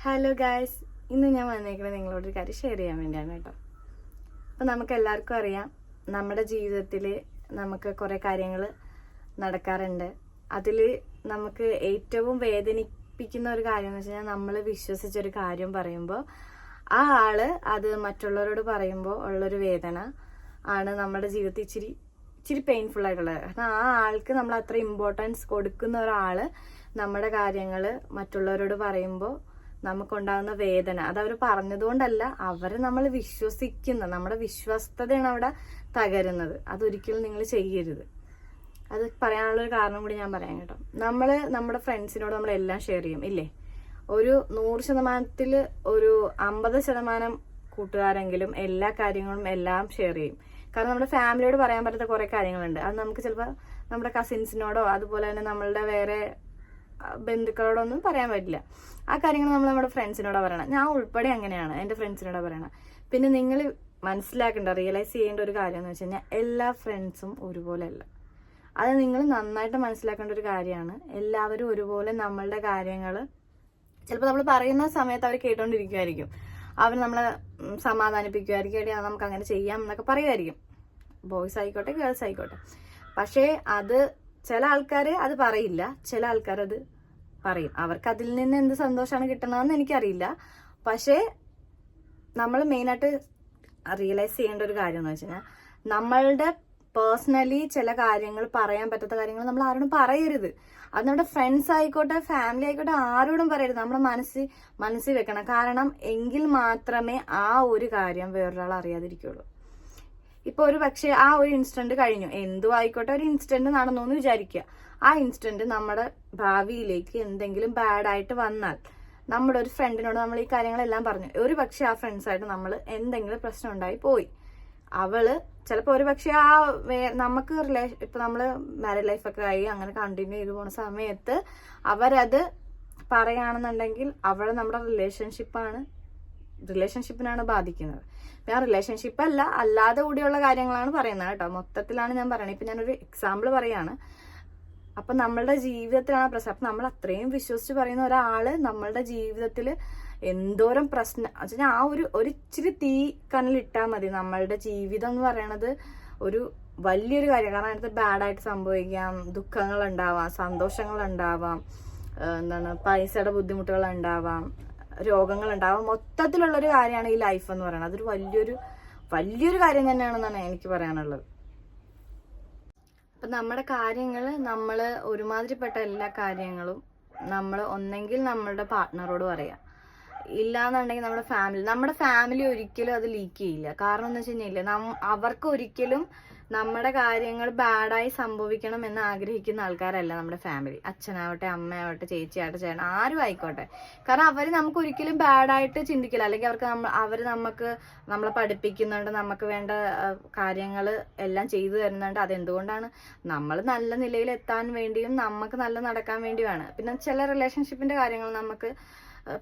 Hello guys, ഇന്ന് ഞാൻ വന്നേക്കുന്നത് നിങ്ങളോടൊരു കാര്യം ഷെയർ ചെയ്യാൻ വേണ്ടിയാണ് കേട്ടോ. അപ്പം നമുക്ക് എല്ലാവർക്കും അറിയാം, നമ്മുടെ ജീവിതത്തിൽ നമുക്ക് കുറേ കാര്യങ്ങൾ നടക്കാറുണ്ട്. അതിൽ നമുക്ക് ഏറ്റവും വേദനിപ്പിക്കുന്ന ഒരു കാര്യം എന്ന് വെച്ച് കഴിഞ്ഞാൽ, നമ്മൾ വിശ്വസിച്ചൊരു കാര്യം പറയുമ്പോൾ ആ ആള് അത് മറ്റുള്ളവരോട് പറയുമ്പോൾ ഉള്ളൊരു വേദന ആണ് നമ്മുടെ ജീവിതത്തിൽ ഇച്ചിരി പെയിൻഫുൾ ആയിട്ടുള്ളത്. കാരണം ആ ആൾക്ക് നമ്മൾ അത്ര ഇമ്പോർട്ടൻസ് കൊടുക്കുന്ന ഒരാള് നമ്മുടെ കാര്യങ്ങൾ മറ്റുള്ളവരോട് പറയുമ്പോൾ നമുക്കുണ്ടാകുന്ന വേദന, അത് അവർ പറഞ്ഞതുകൊണ്ടല്ല, അവരെ നമ്മൾ വിശ്വസിക്കുന്ന നമ്മുടെ വിശ്വസ്തതയാണ് അവിടെ തകരുന്നത്. അതൊരിക്കലും നിങ്ങൾ ചെയ്യരുത്. അത് പറയാനുള്ളൊരു കാരണം കൂടി ഞാൻ പറയാം കേട്ടോ. നമ്മുടെ ഫ്രണ്ട്സിനോട് നമ്മളെല്ലാം ഷെയർ ചെയ്യും ഇല്ലേ? ഒരു 100% ഒരു 50% കൂട്ടുകാരെങ്കിലും എല്ലാ കാര്യങ്ങളും എല്ലാം ഷെയർ ചെയ്യും. കാരണം നമ്മുടെ ഫാമിലിയോട് പറയാൻ പറ്റാത്ത കുറെ കാര്യങ്ങളുണ്ട്. അത് നമുക്ക് ചിലപ്പോൾ നമ്മുടെ കസിൻസിനോടോ അതുപോലെ തന്നെ നമ്മളുടെ വേറെ ബന്ധുക്കളോടൊന്നും പറയാൻ പറ്റില്ല. ആ കാര്യങ്ങൾ നമ്മൾ നമ്മുടെ ഫ്രണ്ട്സിനോടാണ് പറയണം. ഞാൻ ഉൾപ്പെടെ അങ്ങനെയാണ് എൻ്റെ ഫ്രണ്ട്സിനോടാണ് പറയണം. പിന്നെ നിങ്ങൾ മനസ്സിലാക്കേണ്ട, റിയലൈസ് ചെയ്യേണ്ട ഒരു കാര്യം എന്ന് വെച്ച് കഴിഞ്ഞാൽ, എല്ലാ ഫ്രണ്ട്സും ഒരുപോലെ അല്ല. അത് നിങ്ങൾ നന്നായിട്ട് മനസ്സിലാക്കേണ്ട ഒരു കാര്യമാണ്. എല്ലാവരും ഒരുപോലെ നമ്മളുടെ കാര്യങ്ങൾ ചിലപ്പോൾ നമ്മൾ പറയുന്ന സമയത്ത് അവർ കേട്ടോണ്ടിരിക്കുമായിരിക്കും. അവർ നമ്മളെ സമാധാനിപ്പിക്കുമായിരിക്കും, എടി നമുക്ക് അങ്ങനെ ചെയ്യാം എന്നൊക്കെ പറയുമായിരിക്കും. ബോയ്സ് ആയിക്കോട്ടെ ഗേൾസ് ആയിക്കോട്ടെ. പക്ഷേ അത് ചില ആൾക്കാർ അത് പറയില്ല, ചില ആൾക്കാർ അത് പറയും. അവർക്ക് അതിൽ നിന്ന് എന്ത് സന്തോഷമാണ് കിട്ടണമെന്ന് എനിക്കറിയില്ല. പക്ഷേ നമ്മൾ മെയിനായിട്ട് റിയലൈസ് ചെയ്യേണ്ട ഒരു കാര്യം എന്ന് വെച്ച് കഴിഞ്ഞാൽ, നമ്മളുടെ പേഴ്സണലി ചില കാര്യങ്ങൾ പറയാൻ പറ്റാത്ത കാര്യങ്ങൾ നമ്മൾ ആരോടും പറയരുത്. അത് നമ്മുടെ ഫ്രണ്ട്സ് ആയിക്കോട്ടെ ഫാമിലി ആയിക്കോട്ടെ ആരോടും പറയരുത്. നമ്മുടെ മനസ്സിൽ വെക്കണം. കാരണം എങ്കിൽ മാത്രമേ ആ ഒരു കാര്യം വേറൊരാൾ അറിയാതിരിക്കുള്ളൂ. ഇപ്പൊ ഒരു പക്ഷെ ആ ഒരു ഇൻസിഡന്റ് കഴിഞ്ഞു, എന്തും ആയിക്കോട്ടെ, ഒരു ഇൻസിഡന്റ് നടന്നു എന്ന് വിചാരിക്കുക. ആ ഇൻസിഡന്റ് നമ്മുടെ ഭാവിയിലേക്ക് എന്തെങ്കിലും ബാഡ് ആയിട്ട് വന്നാൽ, നമ്മുടെ ഒരു ഫ്രണ്ടിനോട് നമ്മൾ ഈ കാര്യങ്ങളെല്ലാം പറഞ്ഞു, ഒരു പക്ഷെ ആ ഫ്രണ്ട്സായിട്ട് നമ്മൾ എന്തെങ്കിലും പ്രശ്നം ഉണ്ടായി പോയി, അവള് ചിലപ്പോൾ ഒരു പക്ഷെ ആ നമുക്ക് ഇപ്പൊ നമ്മള് മാരീഡ് ലൈഫൊക്കെ ആയി അങ്ങനെ കണ്ടിന്യൂ ചെയ്തു പോണ സമയത്ത് അവരത് പറയുകയാണെന്നുണ്ടെങ്കിൽ അവള് നമ്മുടെ റിലേഷൻഷിപ്പിനാണ് ബാധിക്കുന്നത്. ഞാൻ റിലേഷൻഷിപ്പ് അല്ലാതെ കൂടിയുള്ള കാര്യങ്ങളാണ് പറയുന്നത് കേട്ടോ. മൊത്തത്തിലാണ് ഞാൻ പറയുന്നത്. ഇപ്പൊ ഞാനൊരു എക്സാമ്പിൾ പറയാണ്. അപ്പൊ നമ്മളുടെ ജീവിതത്തിലാണ് പ്രശ്നം. അപ്പൊ നമ്മൾ അത്രയും വിശ്വസിച്ച് പറയുന്ന ഒരാള് നമ്മളുടെ ജീവിതത്തിൽ എന്തോരം പ്രശ്നം വെച്ചാൽ, ആ ഒരു ഇച്ചിരി തീ കനലിട്ടാൽ മതി. നമ്മളുടെ ജീവിതം എന്ന് പറയണത് ഒരു വലിയൊരു കാര്യം. കാരണം അതിനകത്ത് ബാഡായിട്ട് സംഭവിക്കാം, ദുഃഖങ്ങൾ ഉണ്ടാവാം, സന്തോഷങ്ങൾ ഉണ്ടാവാം, പൈസയുടെ ബുദ്ധിമുട്ടുകൾ ഉണ്ടാവാം, രോഗങ്ങൾ ഉണ്ടാവാം. മൊത്തത്തിലുള്ളൊരു കാര്യമാണ് ഈ ലൈഫ് എന്ന് പറയുന്നത്. അതൊരു വലിയൊരു കാര്യം തന്നെയാണെന്നാണ് എനിക്ക് പറയാനുള്ളത്. അപ്പൊ നമ്മുടെ കാര്യങ്ങൾ, നമ്മൾ ഒരുമാതിരിപ്പെട്ട എല്ലാ കാര്യങ്ങളും നമ്മൾ ഒന്നെങ്കിൽ നമ്മളുടെ പാർട്ട്ണറോട് പറയാം, ഇല്ലാന്നുണ്ടെങ്കിൽ നമ്മുടെ ഫാമിലി ഒരിക്കലും അത് ലീക്ക് ചെയ്യില്ല. കാരണം എന്ന് വെച്ച് കഴിഞ്ഞാൽ, അവർക്ക് ഒരിക്കലും നമ്മുടെ കാര്യങ്ങൾ ബാഡായി സംഭവിക്കണം എന്ന് ആഗ്രഹിക്കുന്ന ആൾക്കാരല്ല നമ്മുടെ ഫാമിലി. അച്ഛനാവട്ടെ, അമ്മയാവട്ടെ, ചേച്ചിയാവട്ടെ, ചേട്ടൻ, ആരും ആയിക്കോട്ടെ. കാരണം അവർ നമുക്ക് ഒരിക്കലും ബാഡായിട്ട് ചിന്തിക്കില്ല. അല്ലെങ്കിൽ അവര് നമ്മളെ പഠിപ്പിക്കുന്നുണ്ട്, നമുക്ക് വേണ്ട കാര്യങ്ങൾ എല്ലാം ചെയ്തു തരുന്നുണ്ട്. അതെന്തുകൊണ്ടാണ്? നമ്മൾ നല്ല നിലയിൽ എത്താൻ വേണ്ടിയും നമുക്ക് നല്ല നടക്കാൻ വേണ്ടിയുമാണ്. പിന്നെ ചില റിലേഷൻഷിപ്പിന്റെ കാര്യങ്ങൾ നമുക്ക്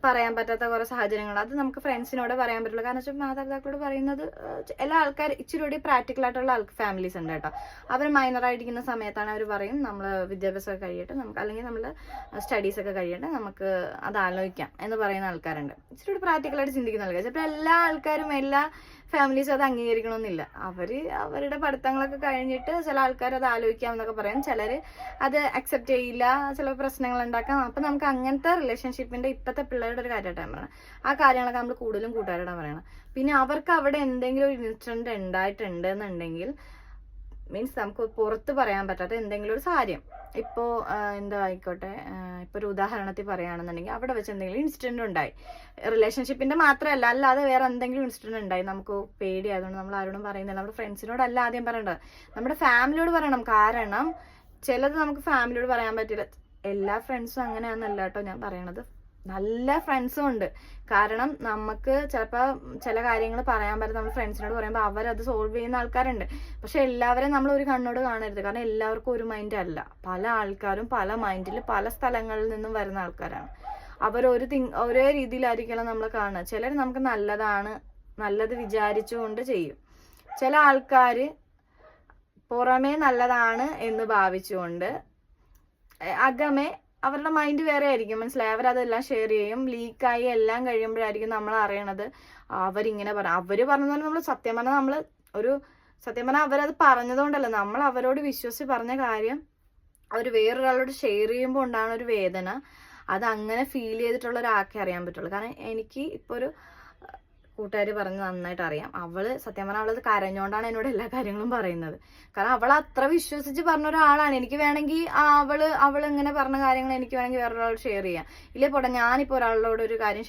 പറയാൻ പറ്റാത്ത കുറെ സാഹചര്യങ്ങൾ, അത് നമുക്ക് ഫ്രണ്ട്സിനോട് പറയാൻ പറ്റുള്ളൂ. കാരണം വെച്ചാൽ മാതാപിതാക്കളോട് പറയുന്നത് എല്ലാ ആൾക്കാർ ഇച്ചിരി കൂടി പ്രാക്ടിക്കൽ ആയിട്ടുള്ള ഫാമിലീസ് ഉണ്ട് കേട്ടോ. അവർ മൈനറായിരിക്കുന്ന സമയത്താണ് അവർ പറയും, നമ്മൾ വിദ്യാഭ്യാസമൊക്കെ കഴിയട്ടെ, നമുക്ക് അല്ലെങ്കിൽ നമ്മൾ സ്റ്റഡീസ് ഒക്കെ കഴിയട്ടെ, നമുക്ക് അത് ആലോചിക്കാം എന്ന് പറയുന്ന ആൾക്കാരുണ്ട്. ഇച്ചിരി കൂടി പ്രാക്ടിക്കലായിട്ട് ചിന്തിക്കുന്ന ആൾക്കാർ. ചിലപ്പോൾ എല്ലാ ആൾക്കാരും എല്ലാ ഫാമിലീസും അത് അംഗീകരിക്കണമെന്നില്ല. അവരുടെ പഠിത്തങ്ങളൊക്കെ കഴിഞ്ഞിട്ട് ചില ആൾക്കാർ അത് ആലോചിക്കാം എന്നൊക്കെ പറയും, ചിലർ അത് അക്സെപ്റ്റ് ചെയ്യില്ല, ചില പ്രശ്നങ്ങൾ ഉണ്ടാക്കാം. അപ്പൊ നമുക്ക് അങ്ങനത്തെ റിലേഷൻഷിപ്പിന്റെ ഇപ്പോഴത്തെ പിള്ളേരുടെ ഒരു കാര്യമായിട്ടാണ് പറയണം. ആ കാര്യങ്ങളൊക്കെ നമ്മൾ കൂടുതലും കൂട്ടുകാരോടാണ് പറയണം. പിന്നെ അവർക്ക് അവിടെ എന്തെങ്കിലും ഒരു ഇൻസിഡന്റ് ഉണ്ടായിട്ടുണ്ട് എന്നുണ്ടെങ്കിൽ, മീൻസ് നമുക്ക് പുറത്ത് പറയാൻ പറ്റാത്ത എന്തെങ്കിലും ഒരു കാര്യം, ഇപ്പോ എന്താ ആയിക്കോട്ടെ, ഇപ്പൊ ഒരു ഉദാഹരണത്തിൽ പറയുകയാണെന്നുണ്ടെങ്കിൽ, അവിടെ വെച്ച് എന്തെങ്കിലും ഇൻസിഡന്റ് ഉണ്ടായി, റിലേഷൻഷിപ്പിന്റെ മാത്രമല്ല, അല്ലാതെ വേറെ എന്തെങ്കിലും ഇൻസിഡന്റ് ഉണ്ടായി, നമുക്ക് പേടിയായതുകൊണ്ട് നമ്മൾ ആരോടും പറയുന്നില്ല. നമ്മുടെ ഫ്രണ്ട്സിനോടല്ല ആദ്യം പറയേണ്ടത്, നമ്മുടെ ഫാമിലിയോട് പറയണം. കാരണം ചിലത് നമുക്ക് ഫാമിലിയോട് പറയാൻ പറ്റില്ല. എല്ലാ ഫ്രണ്ട്സും അങ്ങനെയാണെന്നല്ല കേട്ടോ ഞാൻ പറയണത്, നല്ല ഫ്രണ്ട്സും ഉണ്ട്. കാരണം നമുക്ക് ചിലപ്പോൾ ചില കാര്യങ്ങൾ പറയാൻ പറ്റും, നമ്മൾ ഫ്രണ്ട്സിനോട് പറയുമ്പോൾ അവരത് സോൾവ് ചെയ്യുന്ന ആൾക്കാരുണ്ട്. പക്ഷെ എല്ലാവരെയും നമ്മൾ ഒരു കണ്ണോട് കാണരുത്. കാരണം എല്ലാവർക്കും ഒരു മൈൻഡ് അല്ല. പല ആൾക്കാരും പല മൈൻഡിൽ പല സ്ഥലങ്ങളിൽ നിന്നും വരുന്ന ആൾക്കാരാണ്. അവർ ഒരേ രീതിയിലായിരിക്കണം നമ്മൾ കാണുക. ചിലർ നമുക്ക് നല്ലത് വിചാരിച്ചുകൊണ്ട് ചെയ്യും. ചില ആൾക്കാർ പുറമേ നല്ലതാണ് എന്ന് ഭാവിച്ചുകൊണ്ട് അകമേ അവരുടെ മൈൻഡ് വേറെ ആയിരിക്കും, മനസ്സിലായി. അവരതെല്ലാം ഷെയർ ചെയ്യും. ലീക്കായി എല്ലാം കഴിയുമ്പോഴായിരിക്കും നമ്മൾ അറിയണത് അവരിങ്ങനെ അവര് പറഞ്ഞതുകൊണ്ട് നമ്മൾ സത്യം പറഞ്ഞാൽ അവരത് പറഞ്ഞതുകൊണ്ടല്ല, നമ്മൾ അവരോട് വിശ്വസിച്ച് പറഞ്ഞ കാര്യം അവർ വേറൊരാളോട് ഷെയർ ചെയ്യുമ്പോൾ ഉണ്ടാകുന്ന ഒരു വേദന, അത് അങ്ങനെ ഫീൽ ചെയ്തിട്ടുള്ള ഒരാൾക്കേ അറിയാൻ പറ്റുള്ളൂ. കാരണം എനിക്ക് ഇപ്പോൾ ഒരു കൂട്ടുകാരി പറഞ്ഞ് നന്നായിട്ട് അറിയാം. സത്യം പറഞ്ഞാൽ അവളത് കരഞ്ഞോണ്ടാണ് എന്നോട് എല്ലാ കാര്യങ്ങളും പറയുന്നത്. കാരണം അവൾ അത്ര വിശ്വസിച്ച് പറഞ്ഞ ഒരാളാണ്. എനിക്ക് വേണമെങ്കിൽ അവൾ ഇങ്ങനെ പറഞ്ഞ കാര്യങ്ങൾ എനിക്ക് വേണമെങ്കിൽ വേറൊരാളോട് ഷെയർ ചെയ്യാം. ഇല്ലേ പോട്ടെ, ഞാനിപ്പോൾ ഒരാളോട് ഒരു കാര്യം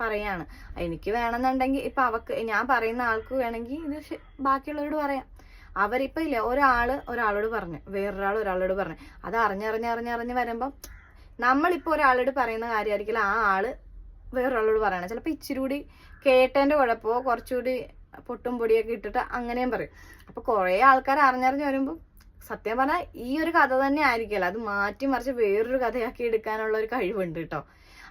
പറയാണ്, എനിക്ക് വേണമെന്നുണ്ടെങ്കിൽ ഇപ്പൊ ഞാൻ പറയുന്ന ആൾക്ക് വേണമെങ്കിൽ ഇത് ബാക്കിയുള്ളവരോട് പറയാം. അവരിപ്പോ ഇല്ല, ഒരാളോട് പറഞ്ഞു, ഒരാളോട് പറഞ്ഞു, അത് അറിഞ്ഞറിഞ്ഞ് വരുമ്പം നമ്മളിപ്പോ ഒരാളോട് പറയുന്ന കാര്യമായിരിക്കില്ല ആ ആള് വേറൊരാളോട് പറയണം. ചിലപ്പോൾ ഇച്ചിരി കൂടി കേട്ടതിന്റെ കുഴപ്പമോ കുറച്ചുകൂടി പൊട്ടും പൊടിയൊക്കെ ഇട്ടിട്ട് അങ്ങനെയും പറയും. അപ്പൊ കുറെ ആൾക്കാർ അറിഞ്ഞറിഞ്ഞ് വരുമ്പോൾ സത്യം പറഞ്ഞാൽ ഈ ഒരു കഥ തന്നെ ആയിരിക്കില്ല, അത് മാറ്റി മറിച്ച് വേറൊരു കഥയാക്കി എടുക്കാനുള്ള ഒരു കഴിവുണ്ട് കേട്ടോ.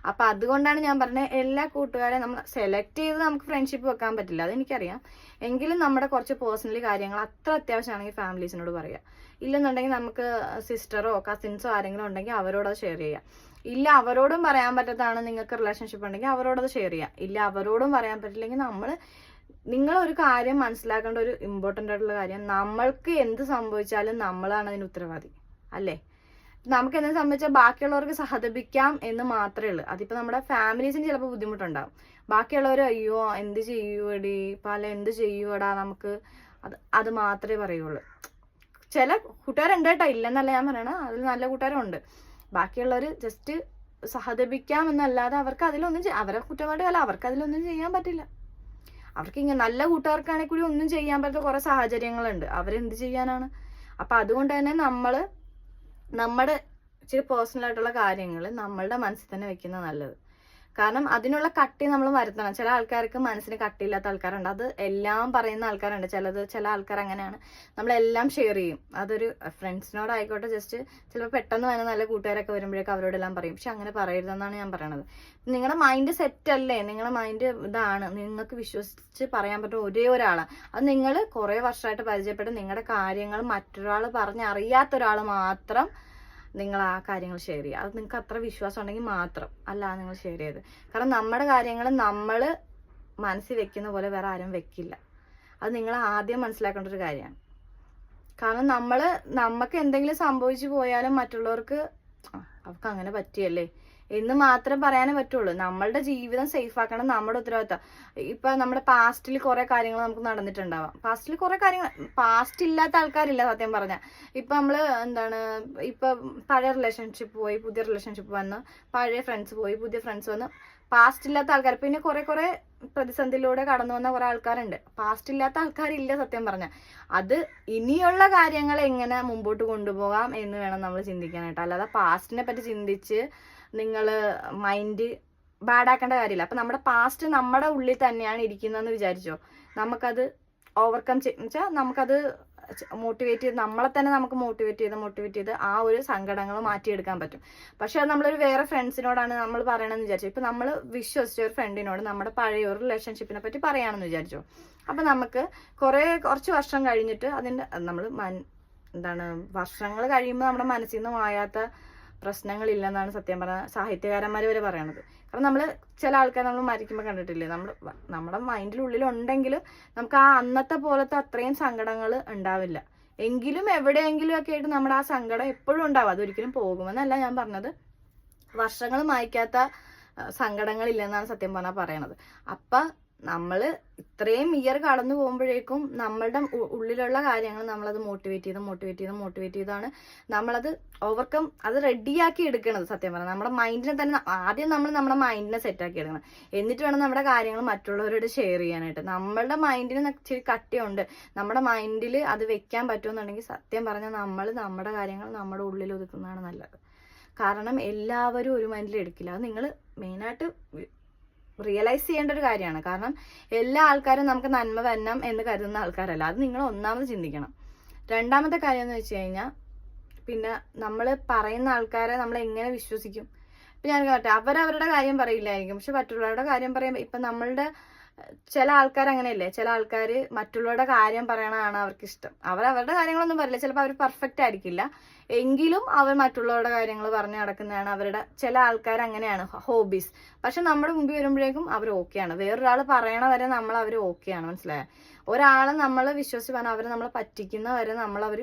അപ്പൊ അതുകൊണ്ടാണ് ഞാൻ പറഞ്ഞത്, എല്ലാ കൂട്ടുകാരെ നമ്മൾ സെലക്ട് ചെയ്ത് നമുക്ക് ഫ്രണ്ട്ഷിപ്പ് വെക്കാൻ പറ്റില്ല, അതെനിക്കറിയാം. എങ്കിലും നമ്മുടെ കുറച്ച് പേഴ്സണലി കാര്യങ്ങൾ അത്ര അത്യാവശ്യമാണെങ്കിൽ ഫാമിലീസിനോട് പറയാം. ഇല്ലെന്നുണ്ടെങ്കിൽ നമുക്ക് സിസ്റ്ററോ കസിൻസോ ആരെങ്കിലും ഉണ്ടെങ്കിൽ അവരോടത് ഷെയർ ചെയ്യാം. ഇല്ല അവരോടും പറയാൻ പറ്റാത്തതാണ് നിങ്ങൾക്ക് റിലേഷൻഷിപ്പ് ഉണ്ടെങ്കിൽ അവരോടത് ഷെയർ ചെയ്യാം. ഇല്ല അവരോടും പറയാൻ പറ്റില്ലെങ്കിൽ നിങ്ങളൊരു കാര്യം മനസ്സിലാക്കേണ്ട ഒരു ഇമ്പോർട്ടൻ്റ് ആയിട്ടുള്ള കാര്യം, നമ്മൾക്ക് എന്ത് സംഭവിച്ചാലും നമ്മളാണ് അതിന് ഉത്തരവാദി, അല്ലേ? നമുക്ക് എന്തെങ്കിലും സംഭവിച്ചാൽ ബാക്കിയുള്ളവർക്ക് സഹതപിക്കാം എന്ന് മാത്രമേ ഉള്ളൂ. അതിപ്പോൾ നമ്മുടെ ഫാമിലീസിന് ചിലപ്പോൾ ബുദ്ധിമുട്ടുണ്ടാവും. ബാക്കിയുള്ളവർ അയ്യോ എന്ത് ചെയ്യുവടി എന്ത് ചെയ്യുവടാ നമുക്ക് അത് മാത്രമേ പറയുള്ളൂ. ചില കൂട്ടുകാരുണ്ട് കേട്ടോ, ഇല്ലെന്നല്ല ഞാൻ പറയണ, അതിൽ നല്ല കൂട്ടുകാരും ഉണ്ട്. ബാക്കിയുള്ളവർ ജസ്റ്റ് സഹതപിക്കാം എന്നല്ലാതെ അവർക്ക് അതിലൊന്നും അവരെ കുറ്റമായിട്ട് അല്ല, അവർക്ക് അതിലൊന്നും ചെയ്യാൻ പറ്റില്ല. അവർക്ക് ഇങ്ങനെ നല്ല കൂട്ടുകാർക്കാണെങ്കിൽ കൂടി ഒന്നും ചെയ്യാൻ പറ്റാത്ത കുറെ സാഹചര്യങ്ങളുണ്ട്, അവരെന്ത് ചെയ്യാനാണ്? അപ്പൊ അതുകൊണ്ട് തന്നെ നമ്മുടെ ഇച്ചിരി പേഴ്സണൽ ആയിട്ടുള്ള കാര്യങ്ങൾ നമ്മളുടെ മനസ്സിൽ തന്നെ വെക്കുന്നത് നല്ലത്. കാരണം അതിനുള്ള കട്ടി നമ്മൾ വരുത്തണം. ചില ആൾക്കാർക്ക് മനസ്സിന് കട്ടിയില്ലാത്ത ആൾക്കാരുണ്ട്, അത് എല്ലാം പറയുന്ന ആൾക്കാരുണ്ട്. ചില ആൾക്കാർ അങ്ങനെയാണ്, നമ്മളെല്ലാം ഷെയർ ചെയ്യും. അതൊരു ഫ്രണ്ട്സിനോടായിക്കോട്ടെ, ജസ്റ്റ് ചിലപ്പോൾ പെട്ടെന്ന് വരുന്ന നല്ല കൂട്ടുകാരൊക്കെ വരുമ്പോഴേക്കും അവരോടെല്ലാം പറയും. പക്ഷെ അങ്ങനെ പറയരുതെന്നാണ് ഞാൻ പറയണത്. നിങ്ങളുടെ മൈൻഡ് സെറ്റ് അല്ലേ, നിങ്ങളുടെ മൈൻഡ് ഇതാണ്, നിങ്ങൾക്ക് വിശ്വസിച്ച് പറയാൻ പറ്റുന്ന ഒരേ ഒരാളാണ്. അത് നിങ്ങൾ കുറെ വർഷമായിട്ട് പരിചയപ്പെട്ട് നിങ്ങളുടെ കാര്യങ്ങൾ മറ്റൊരാൾ പറഞ്ഞറിയാത്ത ഒരാൾ മാത്രം നിങ്ങൾ ആ കാര്യങ്ങൾ ഷെയർ ചെയ്യുക. അത് നിങ്ങൾക്ക് അത്ര വിശ്വാസം ഉണ്ടെങ്കിൽ മാത്രം അല്ല നിങ്ങൾ ഷെയർ ചെയ്ത്. കാരണം നമ്മുടെ കാര്യങ്ങൾ നമ്മൾ മനസ്സിൽ വെക്കുന്ന പോലെ വേറെ ആരും വെക്കില്ല. അത് നിങ്ങൾ ആദ്യം മനസ്സിലാക്കേണ്ട ഒരു കാര്യമാണ്. കാരണം നമുക്ക് എന്തെങ്കിലും സംഭവിച്ചു പോയാലും മറ്റുള്ളവർക്ക് അവർക്ക് അങ്ങനെ പറ്റിയല്ലേ എന്ന് മാത്രം പറയാനേ പറ്റുള്ളൂ. നമ്മളുടെ ജീവിതം സേഫ് ആക്കണം നമ്മുടെ ഉത്തരവാദിത്തം. ഇപ്പൊ നമ്മുടെ പാസ്റ്റിൽ കുറെ കാര്യങ്ങൾ നമുക്ക് നടന്നിട്ടുണ്ടാവാം. പാസ്റ്റിൽ കുറെ കാര്യങ്ങൾ, പാസ്റ്റ് ഇല്ലാത്ത ആൾക്കാരില്ല സത്യം പറഞ്ഞാൽ. ഇപ്പൊ ഇപ്പൊ പഴയ റിലേഷൻഷിപ്പ് പോയി പുതിയ റിലേഷൻഷിപ്പ് വന്ന്, പഴയ ഫ്രണ്ട്സ് പോയി പുതിയ ഫ്രണ്ട്സ് വന്ന്, പാസ്റ്റ് ഇല്ലാത്ത ആൾക്കാർ. പിന്നെ കുറെ പ്രതിസന്ധിയിലൂടെ കടന്നു വന്ന കുറെ ആൾക്കാരുണ്ട്. പാസ്റ്റ് ഇല്ലാത്ത ആൾക്കാരില്ല സത്യം പറഞ്ഞാൽ. അത് ഇനിയുള്ള കാര്യങ്ങൾ എങ്ങനെ മുമ്പോട്ട് കൊണ്ടുപോകാം എന്ന് വേണം നമ്മൾ ചിന്തിക്കാനായിട്ട്. അല്ലാതെ പാസ്റ്റിനെ പറ്റി ചിന്തിച്ച് നിങ്ങൾ മൈൻഡ് ബാഡാക്കേണ്ട കാര്യമില്ല. അപ്പൊ നമ്മുടെ പാസ്റ്റ് നമ്മുടെ ഉള്ളിൽ തന്നെയാണ് ഇരിക്കുന്നതെന്ന് വിചാരിച്ചോ, നമുക്കത് ഓവർകം വെച്ചാൽ നമുക്കത് മോട്ടിവേറ്റ് ചെയ്ത് നമ്മളെ തന്നെ നമുക്ക് മോട്ടിവേറ്റ് ചെയ്ത് ആ ഒരു സങ്കടങ്ങൾ മാറ്റിയെടുക്കാൻ പറ്റും. പക്ഷെ അത് നമ്മളൊരു വേറെ ഫ്രണ്ട്സിനോടാണ് നമ്മൾ പറയണമെന്ന് വിചാരിച്ചു. ഇപ്പൊ നമ്മൾ വിശ്വസിച്ച ഒരു ഫ്രണ്ടിനോട് നമ്മുടെ പഴയ ഒരു റിലേഷൻഷിപ്പിനെ പറ്റി പറയാണെന്ന് വിചാരിച്ചു. അപ്പൊ നമുക്ക് കുറച്ച് വർഷം കഴിഞ്ഞിട്ട് വർഷങ്ങൾ കഴിയുമ്പോൾ നമ്മുടെ മനസ്സിൽ നിന്ന് മായാത്ത പ്രശ്നങ്ങളില്ലെന്നാണ് സത്യം പറഞ്ഞാൽ സാഹിത്യകാരന്മാർ വരെ പറയണത്. കാരണം ചില ആൾക്കാർ നമ്മൾ മരിക്കുമ്പോൾ കണ്ടിട്ടില്ലേ, നമ്മുടെ മൈൻഡിലുള്ളിൽ ഉണ്ടെങ്കിൽ നമുക്ക് ആ അന്നത്തെ പോലത്തെ അത്രയും സങ്കടങ്ങൾ ഉണ്ടാവില്ല. എങ്കിലും എവിടെയെങ്കിലും ഒക്കെ ആയിട്ട് നമ്മുടെ ആ സങ്കടം എപ്പോഴും ഉണ്ടാവും. അതൊരിക്കലും പോകുമെന്നല്ല ഞാൻ പറഞ്ഞത്, വർഷങ്ങൾ മായ്ക്കാത്ത സങ്കടങ്ങളില്ലെന്നാണ് സത്യം പറഞ്ഞാൽ പറയണത്. അപ്പൊ ഇത്രയും ഇയർ കടന്നു പോകുമ്പോഴേക്കും നമ്മളുടെ ഉള്ളിലുള്ള കാര്യങ്ങൾ നമ്മളത് മോട്ടിവേറ്റ് ചെയ്താണ് നമ്മളത് ഓവർകം അത് റെഡിയാക്കി എടുക്കണത്. സത്യം പറഞ്ഞാൽ നമ്മുടെ മൈൻഡിനെ തന്നെ ആദ്യം നമ്മുടെ മൈൻഡിനെ സെറ്റാക്കി എടുക്കണം. എന്നിട്ട് വേണം നമ്മുടെ കാര്യങ്ങൾ മറ്റുള്ളവരോട് ഷെയർ ചെയ്യാനായിട്ട്. നമ്മളുടെ മൈൻഡിന് ഇച്ചിരി കട്ടിയുണ്ട്, നമ്മുടെ മൈൻഡിൽ അത് വെക്കാൻ പറ്റുമെന്നുണ്ടെങ്കിൽ സത്യം പറഞ്ഞാൽ നമ്മുടെ കാര്യങ്ങൾ നമ്മുടെ ഉള്ളിൽ ഒതുക്കുന്നതാണ് നല്ലത്. കാരണം എല്ലാവരും ഒരു മൈൻഡിൽ എടുക്കില്ല. അത് നിങ്ങൾ മെയിനായിട്ട് റിയലൈസ് ചെയ്യേണ്ട ഒരു കാര്യമാണ്. കാരണം എല്ലാ ആൾക്കാരും നമുക്ക് നന്മ വരണം എന്ന് കരുതുന്ന ആൾക്കാരല്ല. അത് നിങ്ങൾ ഒന്നാമത് ചിന്തിക്കണം. രണ്ടാമത്തെ കാര്യം എന്ന് വെച്ച് കഴിഞ്ഞാൽ, പിന്നെ നമ്മൾ പറയുന്ന ആൾക്കാരെ നമ്മൾ എങ്ങനെ വിശ്വസിക്കും? ഇപ്പൊ ഞാൻ കേട്ടെ, അവരവരുടെ കാര്യം പറയില്ലായിരിക്കും, പക്ഷെ മറ്റുള്ളവരുടെ കാര്യം പറയുമ്പോൾ ഇപ്പൊ നമ്മളുടെ ചില ആൾക്കാർ അങ്ങനെയല്ലേ, ചില ആൾക്കാർ മറ്റുള്ളവരുടെ കാര്യം പറയണതാണ് അവർക്ക് ഇഷ്ടം. അവരവരുടെ കാര്യങ്ങളൊന്നും പറയില്ല, ചിലപ്പോൾ അവർ പെർഫെക്റ്റ് ആയിരിക്കില്ല, എങ്കിലും അവർ മറ്റുള്ളവരുടെ കാര്യങ്ങൾ പറഞ്ഞു നടക്കുന്നതാണ് അവരുടെ. ചില ആൾക്കാർ അങ്ങനെയാണ്, ഹോബീസ്. പക്ഷെ നമ്മുടെ മുമ്പിൽ വരുമ്പോഴേക്കും അവർ ഓക്കെയാണ്. വേറൊരാൾ പറയണ വരെ നമ്മൾ അവർ ഓക്കെയാണ്. മനസ്സിലായോ? ഒരാളെ നമ്മൾ വിശ്വസിച്ച് പറഞ്ഞാൽ അവരെ നമ്മളെ പറ്റിക്കുന്ന വരെ അവർ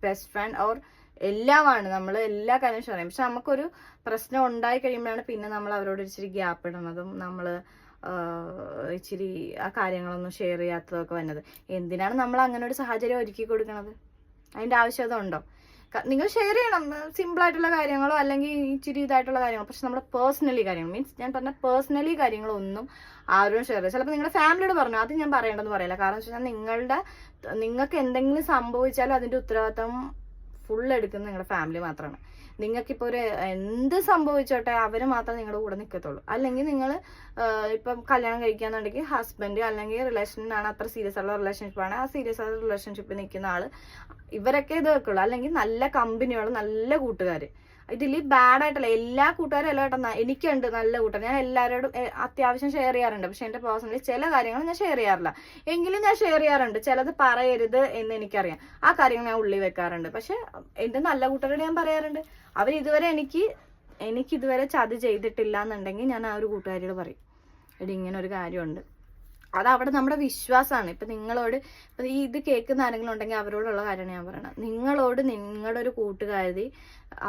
ബെസ്റ്റ് ഫ്രണ്ട് ഓർ എല്ലാമാണ്. നമ്മൾ എല്ലാ കാര്യവും പറയും. പക്ഷെ നമുക്കൊരു പ്രശ്നം ഉണ്ടായി കഴിയുമ്പോഴാണ് പിന്നെ നമ്മൾ അവരോട് ഇച്ചിരി ഗ്യാപ്പ് ഇടുന്നതും നമ്മൾ ഇച്ചിരി ആ കാര്യങ്ങളൊന്നും ഷെയർ ചെയ്യാത്തതൊക്കെ വന്നത്. എന്തിനാണ് നമ്മൾ അങ്ങനെ ഒരു സാഹചര്യം ഒരുക്കി കൊടുക്കണത്? അതിൻ്റെ ആവശ്യകത ഉണ്ടോ? നിങ്ങൾ ഷെയർ ചെയ്യണം സിമ്പിളായിട്ടുള്ള കാര്യങ്ങളോ അല്ലെങ്കിൽ ഇച്ചിരി ഇതായിട്ടുള്ള കാര്യങ്ങളോ. പക്ഷെ നമ്മുടെ പേഴ്സണലി കാര്യങ്ങൾ, മീൻസ് ഞാൻ പറഞ്ഞ പേഴ്സണലി കാര്യങ്ങളൊന്നും ആരും ഷെയർ ചെയ്യും. ചിലപ്പോൾ നിങ്ങളുടെ ഫാമിലിയോട് പറഞ്ഞു, അത് ഞാൻ പറയേണ്ടെന്ന് പറയില്ല. കാരണം വെച്ച് കഴിഞ്ഞാൽ നിങ്ങൾക്ക് എന്തെങ്കിലും സംഭവിച്ചാലും അതിൻ്റെ ഉത്തരവാദിത്തം ഫുൾ എടുക്കുന്നത് നിങ്ങളുടെ ഫാമിലി മാത്രമാണ്. നിങ്ങൾക്കിപ്പോൾ ഒരു എന്ത് സംഭവിച്ചോട്ടെ അവർ മാത്രമേ നിങ്ങളുടെ കൂടെ നിൽക്കത്തുള്ളൂ. അല്ലെങ്കിൽ നിങ്ങൾ ഇപ്പം കല്യാണം കഴിക്കാന്നുണ്ടെങ്കിൽ ഹസ്ബൻഡ് അല്ലെങ്കിൽ റിലേഷനാണ്, അത്ര സീരിയസ് ആയിട്ടുള്ള റിലേഷൻഷിപ്പാണ്, ആ സീരിയസ് ആയിട്ടുള്ള റിലേഷൻഷിപ്പിൽ നിൽക്കുന്ന ആൾ, ഇവരൊക്കെ ഇത് വെക്കുള്ളൂ. അല്ലെങ്കിൽ നല്ല കമ്പനിയുള്ള നല്ല കൂട്ടുകാർ. ഇതിൽ ബാഡ് ആയിട്ടുള്ള എല്ലാ കൂട്ടുകാരും എല്ലാം കേട്ടോ. എനിക്കുണ്ട് നല്ല കൂട്ടുകാർ, ഞാൻ എല്ലാവരോടും അത്യാവശ്യം ഷെയർ ചെയ്യാറുണ്ട്. പക്ഷെ എൻ്റെ പേഴ്സണലി ചില കാര്യങ്ങൾ ഞാൻ ഷെയർ ചെയ്യാറില്ല. എങ്കിലും ഞാൻ ഷെയർ ചെയ്യാറുണ്ട്. ചിലത് പറയരുത് എന്ന് എനിക്കറിയാം, ആ കാര്യങ്ങൾ ഞാൻ ഉള്ളിൽ വെക്കാറുണ്ട്. പക്ഷെ എൻ്റെ നല്ല കൂട്ടുകാരോട് ഞാൻ പറയാറുണ്ട്. അവരിതുവരെ എനിക്കിതുവരെ ചതി ചെയ്തിട്ടില്ല എന്നുണ്ടെങ്കിൽ ഞാൻ ആ ഒരു കൂട്ടുകാരിയോട് പറയും, എടി ഇങ്ങനെ ഒരു കാര്യമുണ്ട്. അതവിടെ നമ്മുടെ വിശ്വാസമാണ്. ഇപ്പം നിങ്ങളോട് ഇപ്പം ഇത് കേൾക്കുന്ന ആരെങ്കിലും ഉണ്ടെങ്കിൽ അവരോടുള്ള കാര്യമാണ് ഞാൻ പറയണത്. നിങ്ങളോട് നിങ്ങളുടെ ഒരു കൂട്ടുകാരി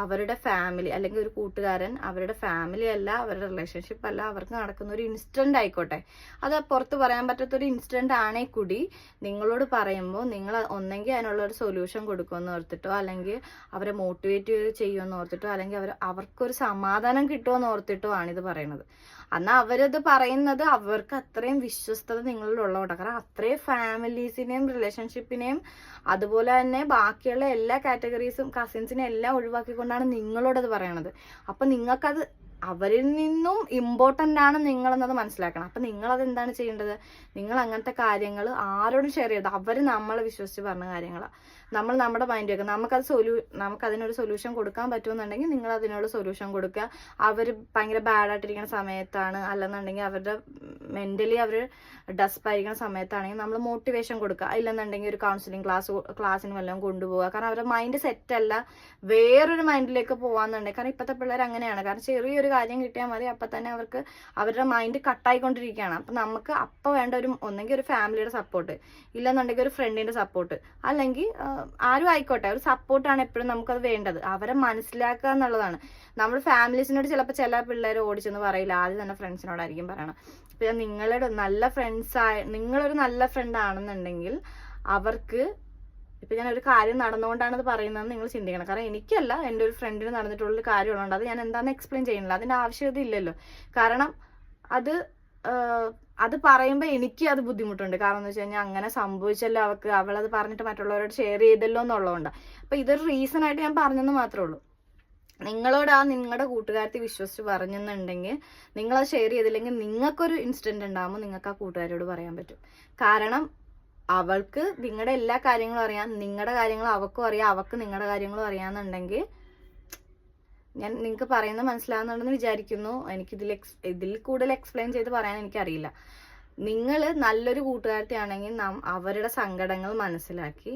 അവരുടെ ഫാമിലി അല്ലെങ്കിൽ ഒരു കൂട്ടുകാരൻ അവരുടെ ഫാമിലി അല്ല, അവരുടെ റിലേഷൻഷിപ്പ് അല്ല, അവർക്ക് നടക്കുന്ന ഒരു ഇൻസിഡന്റ് ആയിക്കോട്ടെ, അത് പുറത്ത് പറയാൻ പറ്റാത്തൊരു ഇൻസിഡന്റ് ആണേ കൂടി നിങ്ങളോട് പറയുമ്പോൾ നിങ്ങൾ ഒന്നെങ്കിൽ അതിനുള്ള ഒരു സൊല്യൂഷൻ കൊടുക്കുമെന്ന് ഓർത്തിട്ടോ, അല്ലെങ്കിൽ അവരെ മോട്ടിവേറ്റ് ചെയ്യുമെന്ന് ഓർത്തിട്ടോ, അല്ലെങ്കിൽ അവർക്കൊരു സമാധാനം കിട്ടുമെന്ന് ഓർത്തിട്ടോ ആണിത് പറയുന്നത്. എന്നാൽ അവരത് പറയുന്നത് അവർക്ക് അത്രയും വിശ്വസ്തത നിങ്ങളിലുള്ളതുകൊണ്ടാണ്. കാരണം അത്രയും ഫാമിലീസിനെയും റിലേഷൻഷിപ്പിനെയും അതുപോലെ തന്നെ ബാക്കിയുള്ള എല്ലാ കാറ്റഗറീസും കസിൻസിനെയും എല്ലാം ഒഴിവാക്കിക്കൊണ്ടാണ് നിങ്ങളോടത് പറയണത്. അപ്പൊ നിങ്ങൾക്കത് അവരിൽ നിന്നും ഇമ്പോർട്ടൻ്റ് ആണ് നിങ്ങളെന്നത് മനസ്സിലാക്കണം. അപ്പം നിങ്ങളത് എന്താണ് ചെയ്യേണ്ടത്? നിങ്ങൾ അങ്ങനത്തെ കാര്യങ്ങൾ ആരോടും ഷെയർ ചെയ്യരുത്. അവർ നമ്മളെ വിശ്വസിച്ച് പറഞ്ഞ കാര്യങ്ങളാണ്. നമ്മൾ നമ്മുടെ മൈൻഡ് വെക്കുക. നമുക്കതിനൊരു സൊല്യൂഷൻ കൊടുക്കാൻ പറ്റുമെന്നുണ്ടെങ്കിൽ നിങ്ങൾ അതിനുള്ള സൊല്യൂഷൻ കൊടുക്കുക. അവർ ഭയങ്കര ബാഡായിട്ടിരിക്കുന്ന സമയത്താണ്, അല്ലെന്നുണ്ടെങ്കിൽ അവരുടെ മെൻ്റലി അവർ ഡസ്പായിരിക്കുന്ന സമയത്താണെങ്കിൽ നമ്മൾ മോട്ടിവേഷൻ കൊടുക്കുക. ഇല്ലെന്നുണ്ടെങ്കിൽ ഒരു കൗൺസിലിംഗ് ക്ലാസ്സിന് വല്ലതും കൊണ്ടുപോകുക. കാരണം അവരുടെ മൈൻഡ് സെറ്റല്ല, വേറൊരു മൈൻഡിലേക്ക് പോകാന്നുണ്ടെങ്കിൽ. കാരണം ഇപ്പോഴത്തെ പിള്ളേർ അങ്ങനെയാണ്. കാരണം ചെറിയൊരു കാര്യം കിട്ടിയാൽ മതി, അപ്പം തന്നെ അവർക്ക് അവരുടെ മൈൻഡ് കട്ടായിക്കൊണ്ടിരിക്കുകയാണ്. അപ്പം നമുക്ക് അപ്പം വേണ്ട ഒന്നെങ്കിൽ ഒരു ഫാമിലിയുടെ സപ്പോർട്ട്, ഇല്ലെന്നുണ്ടെങ്കിൽ ഒരു ഫ്രണ്ടിന്റെ സപ്പോർട്ട്, അല്ലെങ്കിൽ ആരും ആയിക്കോട്ടെ, ഒരു സപ്പോർട്ടാണ് എപ്പോഴും നമുക്കത് വേണ്ടത്. അവരെ മനസ്സിലാക്കുക എന്നുള്ളതാണ്. നമ്മൾ ഫാമിലീസിനോട് ചിലപ്പോൾ ചില പിള്ളേർ ഓടിച്ചെന്ന് പറയില്ല, ആദ്യം തന്നെ ഫ്രണ്ട്സിനോടായിരിക്കും പറയണം. ഇപ്പം നിങ്ങളൊരു നല്ല ഫ്രണ്ട് ആണെന്നുണ്ടെങ്കിൽ അവർക്ക് ഇപ്പം ഞാനൊരു കാര്യം നടന്നുകൊണ്ടാണ് അത് പറയുന്നതെന്ന് നിങ്ങൾ ചിന്തിക്കണം. കാരണം എനിക്കല്ല, എൻ്റെ ഒരു ഫ്രണ്ടിന് നടന്നിട്ടുള്ളൊരു കാര്യമുള്ളത്. അത് ഞാൻ എന്താണെന്ന് എക്സ്പ്ലെയിൻ ചെയ്യുന്നില്ല, അതിൻ്റെ ആവശ്യകത ഇല്ലല്ലോ. കാരണം അത് പറയുമ്പോൾ എനിക്ക് അത് ബുദ്ധിമുട്ടുണ്ട്. കാരണം എന്ന് വെച്ച് കഴിഞ്ഞാൽ അങ്ങനെ സംഭവിച്ചല്ലോ അവളത് പറഞ്ഞിട്ട് മറ്റുള്ളവരോട് ഷെയർ ചെയ്തല്ലോ എന്നുള്ളതുകൊണ്ട്. അപ്പം ഇതൊരു റീസൺ ആയിട്ട് ഞാൻ പറഞ്ഞെന്ന് മാത്രമേ ഉള്ളൂ. നിങ്ങളോട് നിങ്ങളുടെ കൂട്ടുകാരത്തെ വിശ്വസിച്ച് പറഞ്ഞെന്നുണ്ടെങ്കിൽ നിങ്ങളത് ഷെയർ ചെയ്തില്ലെങ്കിൽ നിങ്ങൾക്കൊരു ഇൻസിഡന്റ് ഉണ്ടാകുമ്പോൾ നിങ്ങൾക്ക് ആ കൂട്ടുകാരോട് പറയാൻ പറ്റും. കാരണം അവൾക്ക് നിങ്ങളുടെ എല്ലാ കാര്യങ്ങളും അറിയാം, നിങ്ങളുടെ കാര്യങ്ങൾ അവൾക്കും അറിയാം, അവൾക്ക് നിങ്ങളുടെ കാര്യങ്ങളും അറിയാമെന്നുണ്ടെങ്കിൽ ഞാൻ നിങ്ങൾക്ക് പറയുന്നത് മനസ്സിലാകുന്നുണ്ടെന്ന് വിചാരിക്കുന്നു. ഇതിൽ കൂടുതൽ എക്സ്പ്ലെയിൻ ചെയ്ത് പറയാൻ എനിക്കറിയില്ല. നിങ്ങൾ നല്ലൊരു കൂട്ടുകാരത്തെയാണെങ്കിൽ അവരുടെ സങ്കടങ്ങൾ മനസ്സിലാക്കി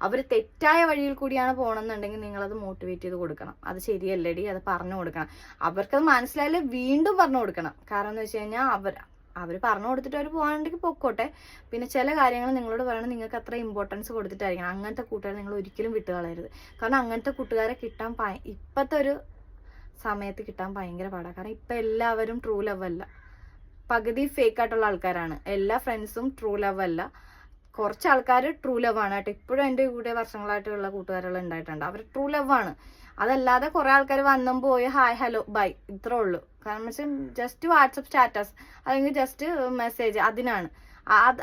അവർ തെറ്റായ വഴിയിൽ കൂടിയാണ് പോകണമെന്നുണ്ടെങ്കിൽ നിങ്ങളത് മോട്ടിവേറ്റ് ചെയ്ത് കൊടുക്കണം. അത് ശരിയല്ലേടി, അത് പറഞ്ഞു കൊടുക്കണം. അവർക്കത് മനസ്സിലായാലേ വീണ്ടും പറഞ്ഞു കൊടുക്കണം. കാരണം എന്ന് വെച്ച് കഴിഞ്ഞാൽ അവർ പറഞ്ഞു കൊടുത്തിട്ട് അവർ പോകാണ്ടെങ്കിൽ പൊക്കോട്ടെ. പിന്നെ ചില കാര്യങ്ങൾ നിങ്ങളോട് പറയണം, നിങ്ങൾക്ക് അത്ര ഇമ്പോർട്ടൻസ് കൊടുത്തിട്ടായിരിക്കണം. അങ്ങനത്തെ കൂട്ടുകാരെ നിങ്ങൾ ഒരിക്കലും വിട്ടുകളയരുത്. കാരണം അങ്ങനത്തെ കൂട്ടുകാരെ കിട്ടാൻ ഇപ്പോഴത്തെ ഒരു സമയത്ത് കിട്ടാൻ ഭയങ്കര പാടാണ്. കാരണം ഇപ്പം എല്ലാവരും ട്രൂ ലവ് അല്ല, പകുതി ഫേക്ക് ആയിട്ടുള്ള ആൾക്കാരാണ്. എല്ലാ ഫ്രണ്ട്സും ട്രൂ ലവ് അല്ല. കുറച്ച് ആൾക്കാർ ട്രൂ ലവ് ആണ് കേട്ടോ. ഇപ്പോഴും എൻ്റെ കൂടെ വർഷങ്ങളായിട്ടുള്ള കൂട്ടുകാരുകൾ ഉണ്ടായിട്ടുണ്ട്, അവർ ട്രൂ ലവ് ആണ്. അതല്ലാതെ കുറെ ആൾക്കാർ വന്നും പോയി ഹായ് ഹലോ ബൈ ഇത്രേ ഉള്ളൂ. കാരണം വെച്ചാൽ ജസ്റ്റ് വാട്സപ്പ് സ്റ്റാറ്റസ് അല്ലെങ്കിൽ ജസ്റ്റ് മെസ്സേജ്, അതിനാണ്.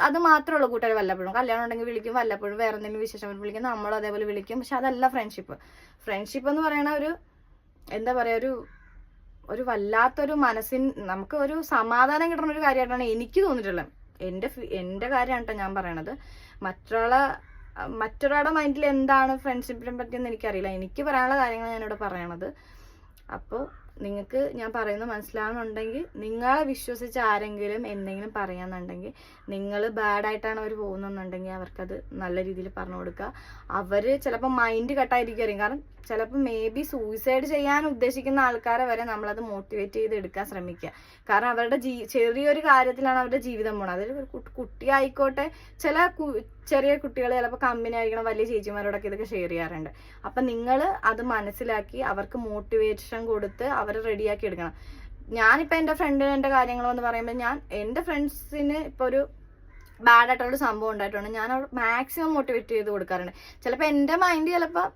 അത് മാത്രമേ ഉള്ളൂ കൂട്ടുകാർ. വല്ലപ്പോഴും കല്യാണം ഉണ്ടെങ്കിൽ വിളിക്കും, വല്ലപ്പോഴും വേറെ എന്തെങ്കിലും വിശേഷം വിളിക്കും, നമ്മളും അതേപോലെ വിളിക്കും. പക്ഷെ അതല്ല ഫ്രണ്ട്ഷിപ്പ് എന്ന് പറയുന്ന ഒരു എന്താ പറയുക, ഒരു വല്ലാത്തൊരു നമുക്ക് ഒരു സമാധാനം കിട്ടുന്ന ഒരു കാര്യമായിട്ടാണ് എനിക്ക് തോന്നിയിട്ടുള്ളത്. എൻ്റെ കാര്യമാണ് കേട്ടോ ഞാൻ പറയണത്. മറ്റൊരാളുടെ മൈൻഡിൽ എന്താണ് ഫ്രണ്ട്ഷിപ്പിനെ പറ്റിയെന്ന് എനിക്കറിയില്ല. എനിക്ക് പറയാനുള്ള കാര്യങ്ങൾ ഞാനിവിടെ പറയണത്. അപ്പോൾ നിങ്ങൾക്ക് ഞാൻ പറയുന്നത് മനസ്സിലാവുന്നുണ്ടെങ്കിൽ, നിങ്ങളെ വിശ്വസിച്ച് ആരെങ്കിലും എന്തെങ്കിലും പറയാന്നുണ്ടെങ്കിൽ, നിങ്ങൾ ബാഡായിട്ടാണ് അവർ പോകുന്നുണ്ടെങ്കിൽ അവർക്കത് നല്ല രീതിയിൽ പറഞ്ഞു കൊടുക്കുക. അവർ ചിലപ്പോൾ മൈൻഡ് കട്ടായിരിക്കും. കാരണം ചിലപ്പോൾ മേ ബി സൂയിസൈഡ് ചെയ്യാൻ ഉദ്ദേശിക്കുന്ന ആൾക്കാരെ വരെ നമ്മളത് മോട്ടിവേറ്റ് ചെയ്ത് എടുക്കാൻ ശ്രമിക്കുക. കാരണം അവരുടെ ചെറിയൊരു കാര്യത്തിലാണ് അവരുടെ ജീവിതം പോണത്. അതിൽ കുട്ടി ആയിക്കോട്ടെ, ചെറിയ കുട്ടികൾ ചിലപ്പോൾ കമ്പനി ആയിരിക്കണം വലിയ ചേച്ചിമാരോടൊക്കെ ഇതൊക്കെ ഷെയർ ചെയ്യാറുണ്ട്. അപ്പം നിങ്ങൾ അത് മനസ്സിലാക്കി അവർക്ക് മോട്ടിവേഷൻ കൊടുത്ത് അവരെ റെഡിയാക്കി എടുക്കണം. ഞാനിപ്പോൾ എൻ്റെ ഫ്രണ്ടിന് എൻ്റെ കാര്യങ്ങളെന്ന് പറയുമ്പോൾ, ഞാൻ എൻ്റെ ഫ്രണ്ട്സിന് ഇപ്പോൾ ഒരു ബാഡായിട്ടുള്ളൊരു സംഭവം ഉണ്ടായിട്ടുണ്ട്, ഞാൻ അവർ മാക്സിമം മോട്ടിവേറ്റ് ചെയ്ത് കൊടുക്കാറുണ്ട്. ചിലപ്പോൾ എൻ്റെ മൈൻഡ് ചിലപ്പോൾ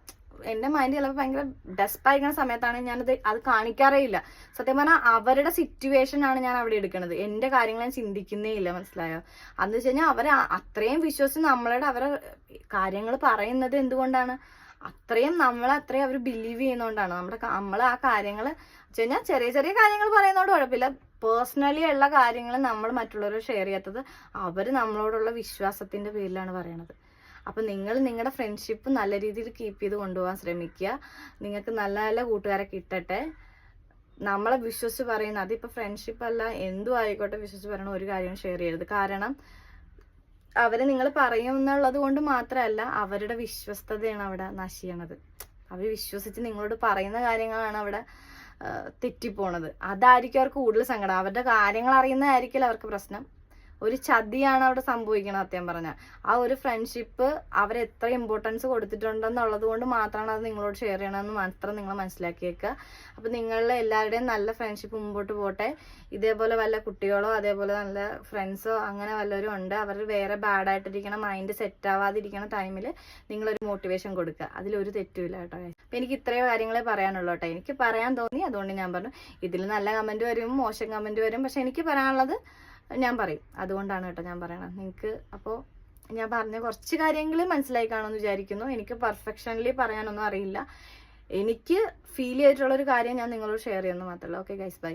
ഭയങ്കര ഡെസ്പായിരിക്കുന്ന സമയത്താണ് അത് കാണിക്കാറേ ഇല്ല. സത്യം പറഞ്ഞാൽ അവരുടെ സിറ്റുവേഷൻ ആണ് ഞാൻ അവിടെ എടുക്കുന്നത്. എൻ്റെ കാര്യങ്ങൾ ഞാൻ ചിന്തിക്കുന്നേ ഇല്ല, മനസ്സിലായോ? അതെന്ന് വെച്ച് കഴിഞ്ഞാൽ അവരെ അത്രയും വിശ്വസിച്ച് അവരെ കാര്യങ്ങൾ പറയുന്നത് എന്തുകൊണ്ടാണ്? നമ്മളെ അവർ ബിലീവ് ചെയ്യുന്നതുകൊണ്ടാണ്. നമ്മൾ ആ കാര്യങ്ങൾ വെച്ച് കഴിഞ്ഞാൽ ചെറിയ ചെറിയ കാര്യങ്ങൾ പറയുന്നതുകൊണ്ട് കുഴപ്പമില്ല. പേഴ്സണലി ഉള്ള കാര്യങ്ങൾ നമ്മൾ മറ്റുള്ളവരോട് ഷെയർ ചെയ്യാത്തത് അവർ നമ്മളോടുള്ള വിശ്വാസത്തിന്റെ പേരിലാണ് പറയണത്. അപ്പം നിങ്ങൾ നിങ്ങളുടെ ഫ്രണ്ട്ഷിപ്പ് നല്ല രീതിയിൽ കീപ്പ് ചെയ്ത് കൊണ്ടുപോകാൻ ശ്രമിക്കുക. നിങ്ങൾക്ക് നല്ല നല്ല കൂട്ടുകാരെ കിട്ടട്ടെ. നമ്മളെ വിശ്വസിച്ച് പറയുന്ന, അതിപ്പോൾ ഫ്രണ്ട്ഷിപ്പ് അല്ല എന്തും ആയിക്കോട്ടെ, വിശ്വസിച്ച് പറയണ ഒരു കാര്യവും ഷെയർ ചെയ്യരുത്. കാരണം അവരെ നിങ്ങൾ പറയും എന്നുള്ളത് കൊണ്ട് മാത്രമല്ല, അവരുടെ വിശ്വസ്തതയാണ് അവിടെ നശിക്കണത്. അവർ വിശ്വസിച്ച് നിങ്ങളോട് പറയുന്ന കാര്യങ്ങളാണ് അവിടെ തെറ്റിപ്പോണത്. അതായിരിക്കും അവർക്ക് കൂടുതൽ സങ്കടം. അവരുടെ കാര്യങ്ങൾ അറിയുന്നതായിരിക്കില്ല അവർക്ക് പ്രശ്നം. ഒരു ചതിയാണ് അവിടെ സംഭവിക്കണം. സത്യം പറഞ്ഞാൽ ആ ഒരു ഫ്രണ്ട്ഷിപ്പ് അവരെത്ര ഇമ്പോർട്ടൻസ് കൊടുത്തിട്ടുണ്ടെന്നുള്ളത് കൊണ്ട് മാത്രമാണ് അത് നിങ്ങളോട് ഷെയർ ചെയ്യണമെന്ന് മാത്രം നിങ്ങൾ മനസ്സിലാക്കിയേക്കുക. അപ്പം നിങ്ങളുടെ എല്ലാവരുടെയും നല്ല ഫ്രണ്ട്ഷിപ്പ് മുമ്പോട്ട് പോട്ടെ. ഇതേപോലെ വല്ല കുട്ടികളോ അതേപോലെ നല്ല ഫ്രണ്ട്സോ അങ്ങനെ വല്ലവരും ഉണ്ട്, അവർ വേറെ ബാഡായിട്ടിരിക്കണം, മൈൻഡ് സെറ്റ് ആവാതിരിക്കണ ടൈമിൽ നിങ്ങളൊരു മോട്ടിവേഷൻ കൊടുക്കുക. അതിലൊരു തെറ്റുമില്ല കേട്ടോ. അപ്പം എനിക്ക് ഇത്രയും കാര്യങ്ങളെ പറയാനുള്ളൂ കേട്ടോ. എനിക്ക് പറയാൻ തോന്നി, അതുകൊണ്ട് ഞാൻ പറഞ്ഞു. ഇതിൽ നല്ല കമൻറ്റ് വരും, മോശം കമൻറ്റ് വരും, പക്ഷെ എനിക്ക് പറയാനുള്ളത് ഞാൻ പറയും. അതുകൊണ്ടാണ് കേട്ടോ ഞാൻ പറയണത്. നിങ്ങൾക്ക് അപ്പോൾ ഞാൻ പറഞ്ഞ കുറച്ച് കാര്യങ്ങൾ മനസ്സിലായി കാണുമെന്ന് വിചാരിക്കുന്നു. എനിക്ക് പെർഫെക്ഷൻലി പറയാനൊന്നും അറിയില്ല. എനിക്ക് ഫീൽ ചെയ്തിട്ടുള്ളൊരു കാര്യം ഞാൻ നിങ്ങളോട് ഷെയർ ചെയ്യുന്നു മാത്രമല്ല. Okay guys, by.